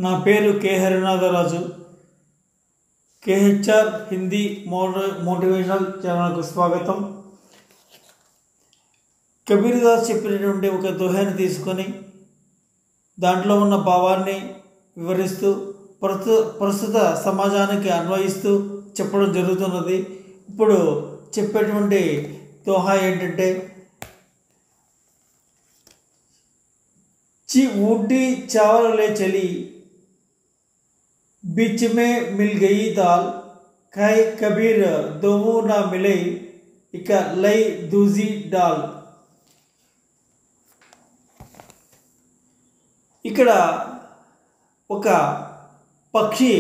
నా పేరు K హరినాథరాజు. KHR Hindi motivational ఛానల్కు స్వాగతం. కబీర్ దాస్ చెప్పినటువంటి ఒక దోహాన్ని తీసుకొని దాంట్లో ఉన్న భావాన్ని వివరిస్తూ ప్రస్తుత సమాజానికి అన్వయిస్తూ చెప్పడం జరుగుతున్నది. ఇప్పుడు చెప్పేటువంటి దోహా ఏంటంటే, ची ऊटी चावल ले चली, बीच में मिल गई दाल, खाए कबीर दोनों ना मिले, इक लई दूजी डाल. ఇక్కడ ఒక పక్షి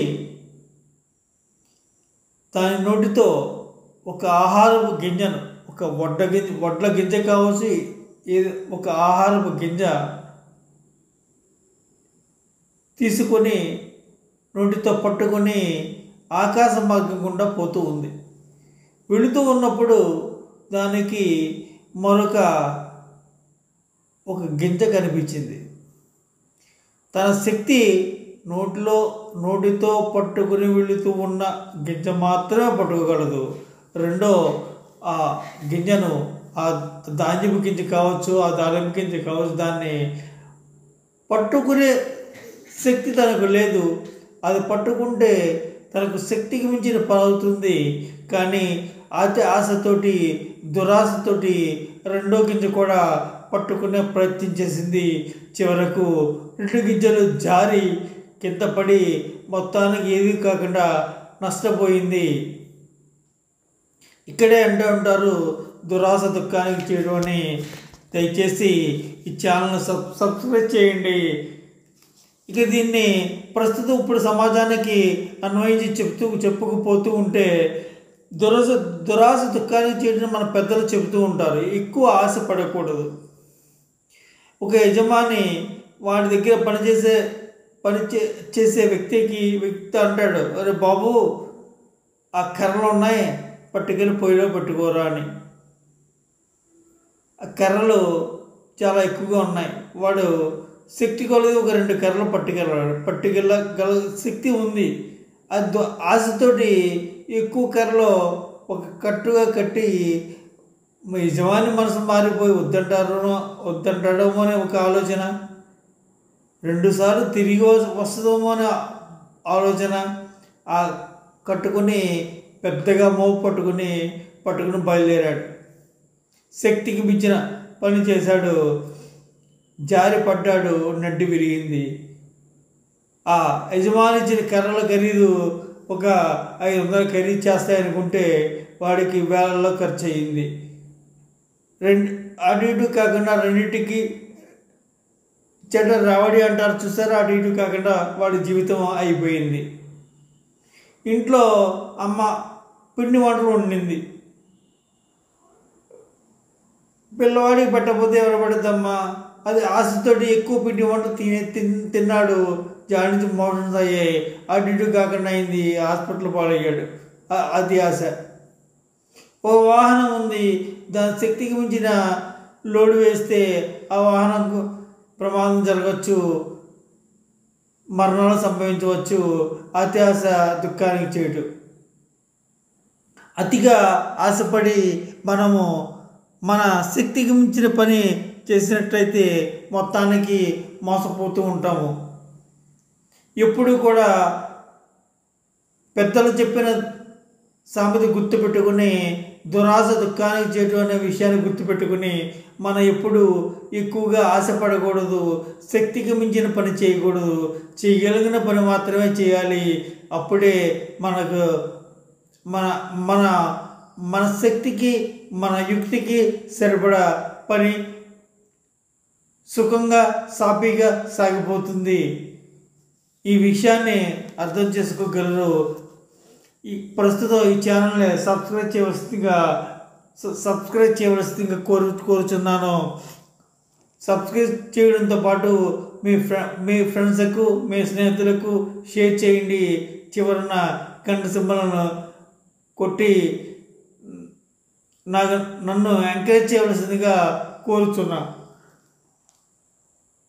దాని నోటితో ఒక ఆహారపు గింజను, ఒక వడ్ల గింజ కావచ్చు, ఒక ఆహారపు గింజ తీసుకొని నోటితో పట్టుకొని ఆకాశ మార్గం గుండా పోతూ ఉంది. వెళుతూ ఉన్నప్పుడు దానికి ఒక గింజ కనిపించింది. తన శక్తి నోటితో పట్టుకుని వెళుతూ ఉన్న గింజ మాత్రమే పట్టుకోగలదు. రెండో ఆ గింజను, ఆ ధాన్యపు గింజ కావచ్చు, ఆ దానిమ్మ గింజ కావచ్చు, దాన్ని పట్టుకునే శక్తి తనకు లేదు. అది పట్టుకుంటే తనకు శక్తికి మించిన పని అవుతుంది. కానీ ఆశతోటి, దురాశతోటి రెండో గింజ కూడా పట్టుకునే ప్రయత్నం చేసింది. చివరకు 2 గింజలు జారి కింద పడి మొత్తానికి ఏది కాకుండా నష్టపోయింది. ఇక్కడే అంటారు, దురాశ దుఃఖానికి చేయడం అని. దయచేసి ఈ ఛానల్ని సబ్స్క్రైబ్ చేయండి. ఇక దీన్ని ప్రస్తుతం ఇప్పుడు సమాజానికి అన్వయించి చెప్పుకుపోతూ ఉంటే, దురాశ దుఃఖానికి చేయడం మన పెద్దలు చెబుతూ ఉంటారు. ఎక్కువ ఆశ పడకూడదు. ఒక యజమాని వాడి దగ్గర పనిచేసే వ్యక్తి అంటాడు, అరే బాబు, ఆ కర్రలు ఉన్నాయి, పట్టుకెళ్ళి పొయ్యిలో పెట్టుకోరా అని. ఆ కర్రలు చాలా ఎక్కువగా ఉన్నాయి. వాడు శక్తి కొలది ఒక 2 కర్రలు పట్టుకెళ్ళగల శక్తి ఉంది. అది ఆశతోటి ఎక్కువ కర్రలో ఒక కట్టుగా కట్టి యజమాని మనసు మారిపోయి వద్దంటాడేమో అనే ఒక ఆలోచన, 2 సార్లు తిరిగి వస్తుందేమో అనే ఆలోచన, ఆ కట్టుకుని పెద్దగా మోపు పట్టుకుని బయలుదేరాడు. శక్తికి మించిన పని చేశాడు. జారి పడ్డాడు, నడ్డి విరిగింది. ఆ యజమాని ఇచ్చిన కర్రల ఖరీదు ఒక 500 ఖరీదు చేస్తాయనుకుంటే వాడికి వేలల్లో ఖర్చు అయింది. అటు ఇటు కాకుండా రెండింటికి చెడ్డ రావడి అంటారు చూసారా, అటు ఇటు కాకుండా వాడి జీవితం అయిపోయింది. ఇంట్లో అమ్మ పిండి వంటలు వండింది. పిల్లవాడికి పెట్టకపోతే ఎవరు పడుద్దమ్మా? అది ఆశతోటి ఎక్కువ పిండి వంట తిన్నాడు. జాడించి మోషన్స్ అయ్యాయి, అటు ఇటు కాకుండా అయింది, హాస్పిటల్ పాలయ్యాడు. అది ఆశ. ఓ వాహనం ఉంది, దాని శక్తికి మించిన లోడు వేస్తే ఆ వాహనంకు ప్రమాదం జరగవచ్చు, మరణాలు సంభవించవచ్చు. అతి ఆశ దుఃఖానికి చేటు. అతిగా ఆశపడి మనము మన శక్తికి మించిన పని చేసినట్లయితే మొత్తానికి మోసపోతూ ఉంటాము. ఎప్పుడు కూడా పెద్దలు చెప్పిన సామెత గుర్తుపెట్టుకుని, దురాశ దుఃఖానికి చేయడం అనే విషయాన్ని గుర్తుపెట్టుకుని, మనం ఎప్పుడు ఎక్కువగా ఆశపడకూడదు. శక్తికి మించిన పని చేయకూడదు. చేయగలిగిన పని మాత్రమే చేయాలి. అప్పుడే మనకు మన శక్తికి, మన యుక్తికి సరిపడా పని సుఖంగా, సాఫీగా సాగిపోతుంది. ఈ విషయాన్ని అర్థం చేసుకోగలరు. ప్రస్తుతం ఈ ఛానల్ని సబ్స్క్రైబ్ చేయవలసిందిగా కోరుచున్నాను. సబ్స్క్రైబ్ చేయడంతో పాటు మీ ఫ్రెండ్స్కు, మీ స్నేహితులకు షేర్ చేయండి. చివరన గంట సింబల్ను కొట్టి నన్ను ఎంకరేజ్ చేయవలసిందిగా కోరుచున్నా.